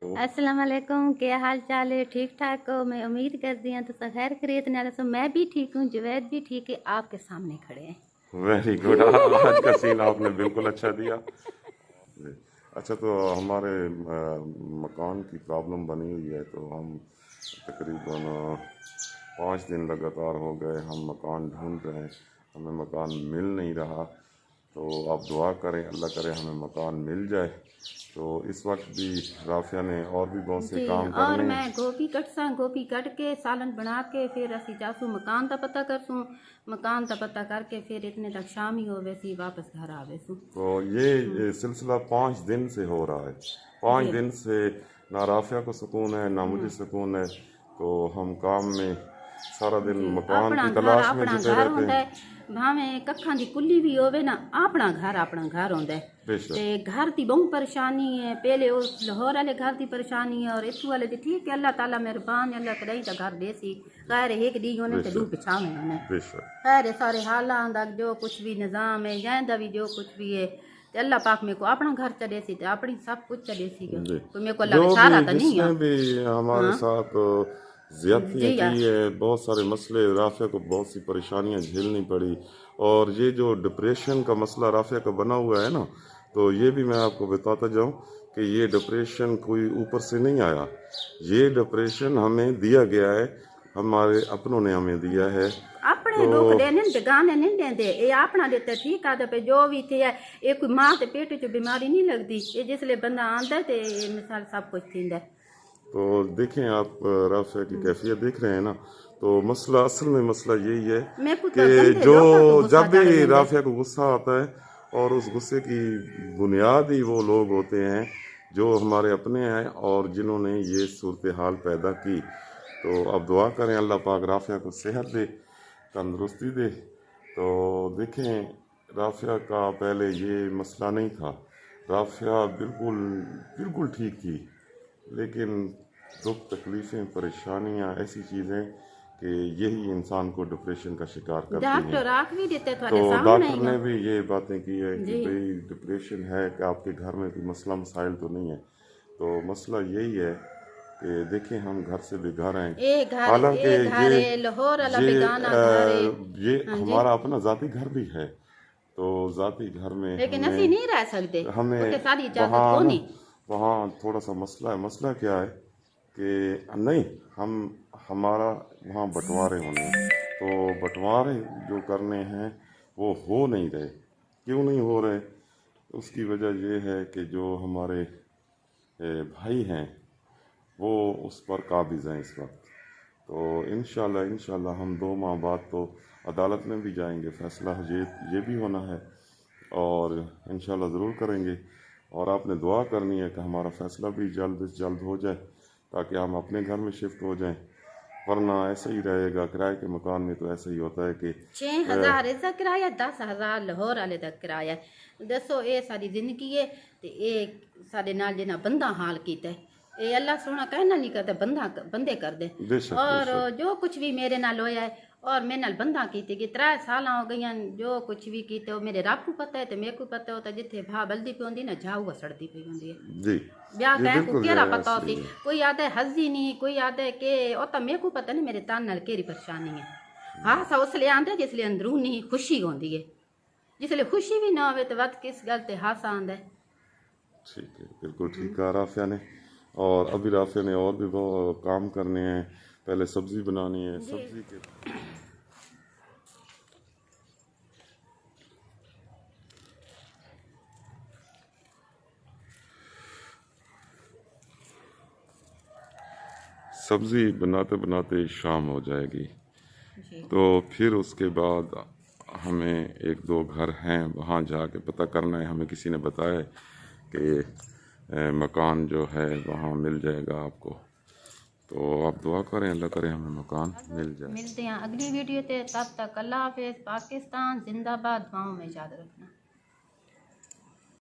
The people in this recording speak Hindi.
अस्सलाम वालेकुम, क्या हाल चाल है? ठीक ठाक हो? मैं उम्मीद करती हूँ तो खैर खरीद नाल। तो मैं भी ठीक हूँ, जुवैद भी ठीक है, आपके सामने खड़े हैं। Very good. आज का सीन आपने बिल्कुल अच्छा दिया जी। अच्छा, तो हमारे मकान की प्रॉब्लम बनी हुई है, तो हम तकरीबन 5 दिन लगातार हो गए हम मकान ढूंढ रहे हैं, हमें मकान मिल नहीं रहा। तो आप दुआ करें, अल्लाह करे हमें मकान मिल जाए। तो इस वक्त भी राफिया ने और भी बहुत से जी, काम और करने हैं। मैं गोभी कटसा, गोभी कट के सालन बना के फिर असी जासूँ मकान का पता करसूँ। मकान का पता करके फिर इतने तक शाम ही हो वैसी वापस घर आवेसूँ। तो ये सिलसिला 5 दिन से हो रहा है। पाँच जी। दिन से ना राफिया को सुकून है ना मुझे सुकून है। तो हम काम में सारा दिन जी, मकान की तलाश में जुटे घर रहते होंदा हैं। है। भावें कखा दी कुल्ली भी होवे ना, अपना घर होंदा है। ते बेशक। घर की बहुत परेशानी है। पहले उस लाहौर वाले घर की परेशानी है और इत्थू वाले दी ठीक है। अल्लाह ताला मेहरबान है, अल्लाह कदई दा घर देसी खैर एक दी होने ते दू बेशक। पिछावे होने। बेशक। खैर सारे हालां दा जो कुछ भी निज़ाम है जैंदा भी जो कुछ भी है, ते अल्लाह पाक मेरे को अपना घर चले सी ते अपनी सब कुछ चले सी। जी। कोई मेरे को अल्लाह जो के भी सारा तो नहीं है। जिसने भी हमारे हाँ साथ ज्यादतियाँ जी की या है, बहुत सारे मसले, राफिया को बहुत सी परेशानियाँ झेलनी पड़ी। और ये जो डिप्रेशन का मसला राफिया का बना हुआ है ना, तो ये भी मैं आपको बताता जाऊं कि ये डिप्रेशन कोई ऊपर से नहीं आया। ये डिप्रेशन हमें दिया गया है, हमारे अपनों ने हमें दिया है। अपने तो दुख दे निंद गाने नहीं देंदे, ये अपना देते ठीक आदे पे जो भी थे। ये कोई माँ के पेट च बीमारी नहीं लगती, ये जिसले बंदा आंदा ते मिसाल सब कुछ थींदा। तो देखें आप राफिया की कैफियत देख रहे हैं ना। तो मसला, असल में मसला यही है मैं को कि तो गंदे जो लोगों तो गुस्सा जब चढ़ भी वेंदे। राफिया को गुस्सा आता है, और उस गुस्से की बुनियाद ही वो लोग होते हैं जो हमारे अपने हैं और जिन्होंने ये सूरत हाल पैदा की। तो अब दुआ करें अल्लाह पाक राफिया को सेहत दे, तंदुरुस्ती दे। तो देखें, राफिया का पहले ये मसला नहीं था। राफिया बिल्कुल बिल्कुल ठीक थी, लेकिन दुख, तकलीफ़ें, परेशानियाँ ऐसी चीज़ें कि यही इंसान को डिप्रेशन का शिकार करती हैं। डॉक्टर आख भी देते तो थोड़े सामने डॉक्टर ही ने गा। भी ये बातें की है कि जी भाई डिप्रेशन है, कि आपके घर में कोई मसला मसाइल तो नहीं है। तो मसला यही है कि देखें, हम घर से बेघर हैं। हालांकि ए घर है लाहौर वाला बेगाना घर है। ये हाँ जी, हमारा अपना ज़ाती घर भी है। तो ज़ाती घर में लेकिन असी हमें नहीं रह सकते, उसे हमें सारी इजाजत वहाँ को ना, नहीं। वहाँ थोड़ा सा मसला है। मसला क्या है कि नहीं, हम हमारा वहाँ बंटवारे होने हैं। तो बंटवारे जो करने हैं वो हो नहीं रहे। क्यों नहीं हो रहे? उसकी वजह ये है कि जो हमारे भाई हैं वो उस पर काबिज़ हैं इस वक्त। तो इंशाल्लाह इंशाल्लाह हम 2 माह बाद तो अदालत में भी जाएंगे, फ़ैसला ये भी होना है, और इंशाल्लाह ज़रूर करेंगे। और आपने दुआ करनी है कि हमारा फ़ैसला भी जल्द से जल्द हो जाए, ताकि हम अपने घर में शिफ्ट हो जाएं। वरना ऐसे ही रहेगा, किराए के मकान में तो ऐसा ही होता है कि 6,000 इसका किराया, 10,000 लाहौर वाले का किराया। दसो ये सारी जिंदगी है ते ये साडे नाल जिन्ना बंदा हाल कीता है, ये अल्लाह सोना कहना नहीं करता, बंदे कर दे। बेशक और बेशक। जो कुछ भी मेरे नाल होया है और मेरे नाल बंदा कीते कि 3 साल हो गई, जो कुछ भी कीते वो मेरे रब को पता है ते मेरे को पता होता। जिथे भा बलदी पी होंदी ना, झाऊ सड़ती पी होंदी है। जी ब्याह जी, कह को बिल्कुल केरा पता ऐसे होती। ही है। कोई आदे हजी नहीं, कोई आदे के ओ तो मेरे को पता नहीं मेरे तन नाल केरी परेशानी है। हाँ सा उसले आंदे जिसले अंदरूनी खुशी होंदी है, जिसले खुशी भी ना होवे तो वक्त किस गल ते हासा आंदा है। ठीक है, बिल्कुल ठीक कहा राफिया ने। और अभी राफिया ने और भी बहुत काम करने हैं। पहले सब्ज़ी बनानी है, जी सब्ज़ी के सब्ज़ी बनाते बनाते शाम हो जाएगी। जी तो फिर उसके बाद हमें 1-2 घर हैं, वहाँ जाके पता करना है। हमें किसी ने बताया कि मकान जो है वहाँ मिल जाएगा आपको। तो आप दुआ करें, अल्लाह करे हमें मकान मिल जाए। मिलते हैं अगली वीडियो ते, तब तक अल्लाह हाफिज़। पाकिस्तान जिंदाबाद, दुआओं में याद रखना।